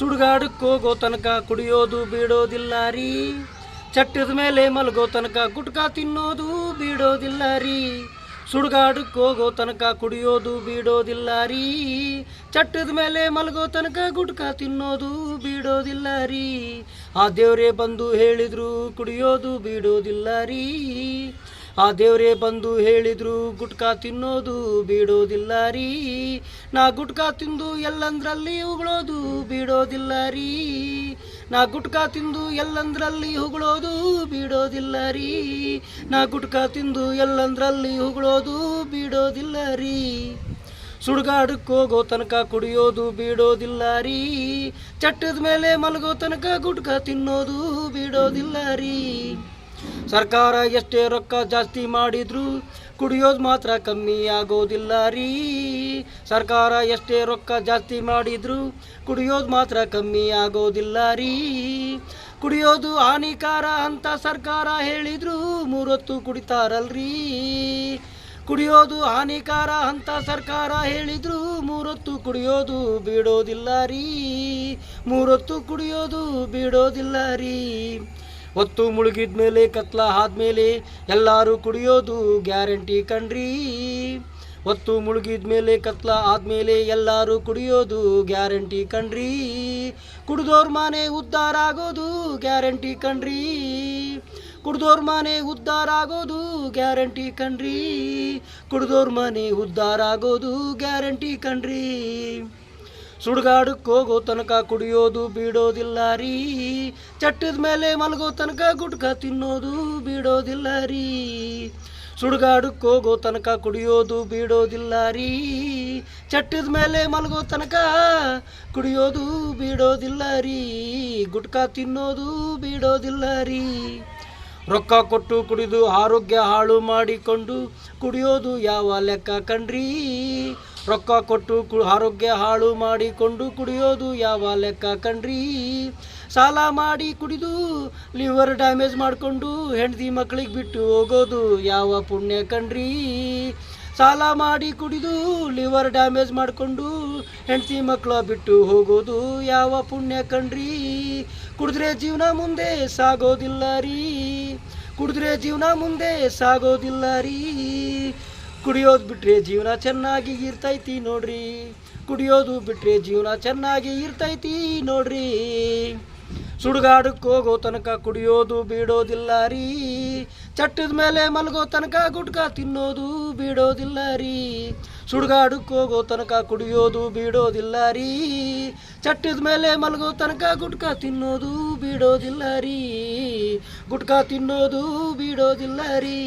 ಸುಡುಗಾಡಕ್ಕೆ ಹೋಗೋ ತನಕ ಕುಡಿಯೋದು ಬಿಡೋದಿಲ್ಲ ರೀ. ಚಟ್ಟದ ಮೇಲೆ ಮಲಗೋ ತನಕ ಗುಟ್ಕಾ ತಿನ್ನೋದು ಬಿಡೋದಿಲ್ಲ ರೀ. ಸುಡುಗಾಡಕ್ಕೆ ಹೋಗೋ ತನಕ ಕುಡಿಯೋದು ಬಿಡೋದಿಲ್ಲ ರೀ. ಚಟ್ಟದ ಮೇಲೆ ಮಲಗೋ ತನಕ ಗುಟ್ಕಾ ತಿನ್ನೋದು ಬಿಡೋದಿಲ್ಲ ರೀ. ಆ ದೇವರೇ ಬಂದು ಹೇಳಿದ್ರು ಕುಡಿಯೋದು ಬಿಡೋದಿಲ್ಲ ರೀ. ಆ ದೇವರೇ ಬಂದು ಹೇಳಿದ್ರು ಗುಟ್ಕಾ ತಿನ್ನೋದು ಬಿಡೋದಿಲ್ಲ ರೀ. ನಾ ಗುಟ್ಕಾ ತಿಂದು ಎಲ್ಲಂದ್ರಲ್ಲಿ ಉಗುಳೋದು ಬಿಡೋದಿಲ್ಲ ರೀ. ನಾ ಗುಟ್ಕಾ ತಿಂದು ಎಲ್ಲಂದ್ರಲ್ಲಿ ಉಗುಳೋದು ಬಿಡೋದಿಲ್ಲ ರೀ. ನಾ ಗುಟ್ಕಾ ತಿಂದು ಎಲ್ಲಂದ್ರಲ್ಲಿ ಉಗುಳೋದು ಬಿಡೋದಿಲ್ಲ ರೀ. ಸುಡುಗಾಡಕ್ಕೆ ಹೋಗೋ ತನಕ ಕುಡಿಯೋದು ಬಿಡೋದಿಲ್ಲ ರೀ. ಚಟ್ಟದ ಮೇಲೆ ಮಲಗೋ ತನಕ ಗುಟ್ಕಾ ತಿನ್ನೋದು ಬಿಡೋದಿಲ್ಲ ರೀ. ಸರ್ಕಾರ ಎಷ್ಟೇ ರೊಕ್ಕ ಜಾಸ್ತಿ ಮಾಡಿದ್ರು ಕುಡಿಯೋದು ಮಾತ್ರ ಕಮ್ಮಿ ಆಗೋದಿಲ್ಲ ರೀ. ಸರ್ಕಾರ ಎಷ್ಟೇ ರೊಕ್ಕ ಜಾಸ್ತಿ ಮಾಡಿದ್ರು ಕುಡಿಯೋದು ಮಾತ್ರ ಕಮ್ಮಿ ಆಗೋದಿಲ್ಲ ರೀ. ಕುಡಿಯೋದು ಹಾನಿಕಾರ ಅಂತ ಸರ್ಕಾರ ಹೇಳಿದ್ರು 3 ಹೊತ್ತು ಕುಡಿತಾರಲ್ರಿ. ಕುಡಿಯೋದು ಹಾನಿಕಾರ ಅಂತ ಸರ್ಕಾರ ಹೇಳಿದ್ರು 3 ಹೊತ್ತು ಕುಡಿಯೋದು ಬಿಡೋದಿಲ್ಲ ರೀ. 3 ಹೊತ್ತು ಕುಡಿಯೋದು ಬಿಡೋದಿಲ್ಲ ರೀ. ಹೊತ್ತು ಮುಳುಗಿದ ಮೇಲೆ ಕತ್ಲ ಆದ್ಮೇಲೆ ಎಲ್ಲರೂ ಕುಡಿಯೋದು ಗ್ಯಾರಂಟಿ ಕಣ್ರಿ. ಹೊತ್ತು ಮುಳುಗಿದ ಮೇಲೆ ಕತ್ಲ ಆದ್ಮೇಲೆ ಎಲ್ಲರೂ ಕುಡಿಯೋದು ಗ್ಯಾರಂಟಿ ಕಣ್ರಿ. ಕುಡ್ದೋರ್ ಮನೆ ಉದ್ಧಾರ ಆಗೋದು ಗ್ಯಾರಂಟಿ ಕಣ್ರಿ. ಕುಡ್ದೋರ್ ಮನೆ ಉದ್ಧಾರ ಆಗೋದು ಗ್ಯಾರಂಟಿ ಕಣ್ರಿ. ಕುಡ್ದೋರ್ ಮನೆ ಉದ್ಧಾರ ಆಗೋದು ಗ್ಯಾರಂಟಿ ಕಣ್ರಿ. ಸುಡುಗಾಡಕ್ಕೆ ಹೋಗೋ ತನಕ ಕುಡಿಯೋದು ಬಿಡೋದಿಲ್ಲ ರೀ. ಚಟ್ಟದ ಮೇಲೆ ಮಲಗೋ ತನಕ ಗುಟ್ಕಾ ತಿನ್ನೋದು ಬಿಡೋದಿಲ್ಲ ರೀ. ಸುಡುಗಾಡಕ್ಕೆ ಹೋಗೋ ತನಕ ಕುಡಿಯೋದು ಬಿಡೋದಿಲ್ಲ ರೀ. ಚಟ್ಟದ ಮೇಲೆ ಮಲಗೋ ತನಕ ಕುಡಿಯೋದು ಬಿಡೋದಿಲ್ಲ ರೀ. ಗುಟ್ಕಾ ತಿನ್ನೋದು ಬಿಡೋದಿಲ್ಲ ರೀ. ರೊಕ್ಕ ಕೊಟ್ಟು ಕುಡಿದು ಆರೋಗ್ಯ ಹಾಳು ಮಾಡಿಕೊಂಡು ಕುಡಿಯೋದು ಯಾವ ಲೆಕ್ಕ ಕಣ್ರಿ. ರೊಕ್ಕ ಕೊಟ್ಟು ಆರೋಗ್ಯ ಹಾಳು ಮಾಡಿಕೊಂಡು ಕುಡಿಯೋದು ಯಾವ ಲೆಕ್ಕ ಕಣ್ರಿ. ಸಾಲ ಮಾಡಿ ಕುಡಿದು ಲಿವರ್ ಡ್ಯಾಮೇಜ್ ಮಾಡಿಕೊಂಡು ಹೆಂಡತಿ ಮಕ್ಕಳಿಗೆ ಬಿಟ್ಟು ಹೋಗೋದು ಯಾವ ಪುಣ್ಯ ಕಣ್ರಿ. ಸಾಲ ಮಾಡಿ ಕುಡಿದು ಲಿವರ್ ಡ್ಯಾಮೇಜ್ ಮಾಡಿಕೊಂಡು ಹೆಂಡತಿ ಮಕ್ಕಳ ಬಿಟ್ಟು ಹೋಗೋದು ಯಾವ ಪುಣ್ಯ ಕಣ್ರಿ. ಕುಡಿದ್ರೆ ಜೀವನ ಮುಂದೆ ಸಾಗೋದಿಲ್ಲ ರೀ. ಕುಡಿದ್ರೆ ಜೀವನ ಮುಂದೆ ಸಾಗೋದಿಲ್ಲ ರೀ. ಕುಡಿಯೋದು ಬಿಟ್ಟರೆ ಜೀವನ ಚೆನ್ನಾಗಿ ಇರ್ತೈತಿ ನೋಡ್ರಿ. ಕುಡಿಯೋದು ಬಿಟ್ಟರೆ ಜೀವನ ಚೆನ್ನಾಗಿ ಇರ್ತೈತಿ ನೋಡ್ರಿ. ಸುಡುಗಾಡಕ್ಕೆ ಹೋಗೋ ತನಕ ಕುಡಿಯೋದು ಬಿಡೋದಿಲ್ಲ ರೀ. ಚಟ್ಟದ ಮೇಲೆ ಮಲಗೋ ತನಕ ಗುಟ್ಕಾ ತಿನ್ನೋದು ಬಿಡೋದಿಲ್ಲ ರೀ. ಸುಡುಗಾಡಕ್ಕೆ ಹೋಗೋ ತನಕ ಕುಡಿಯೋದು ಬಿಡೋದಿಲ್ಲ ರೀ. ಚಟ್ಟದ ಮೇಲೆ ಮಲಗೋ ತನಕ ಗುಟ್ಕಾ ತಿನ್ನೋದು ಬಿಡೋದಿಲ್ಲ ರೀ. ಗುಟ್ಕಾ ತಿನ್ನೋದು ಬಿಡೋದಿಲ್ಲ ರೀ.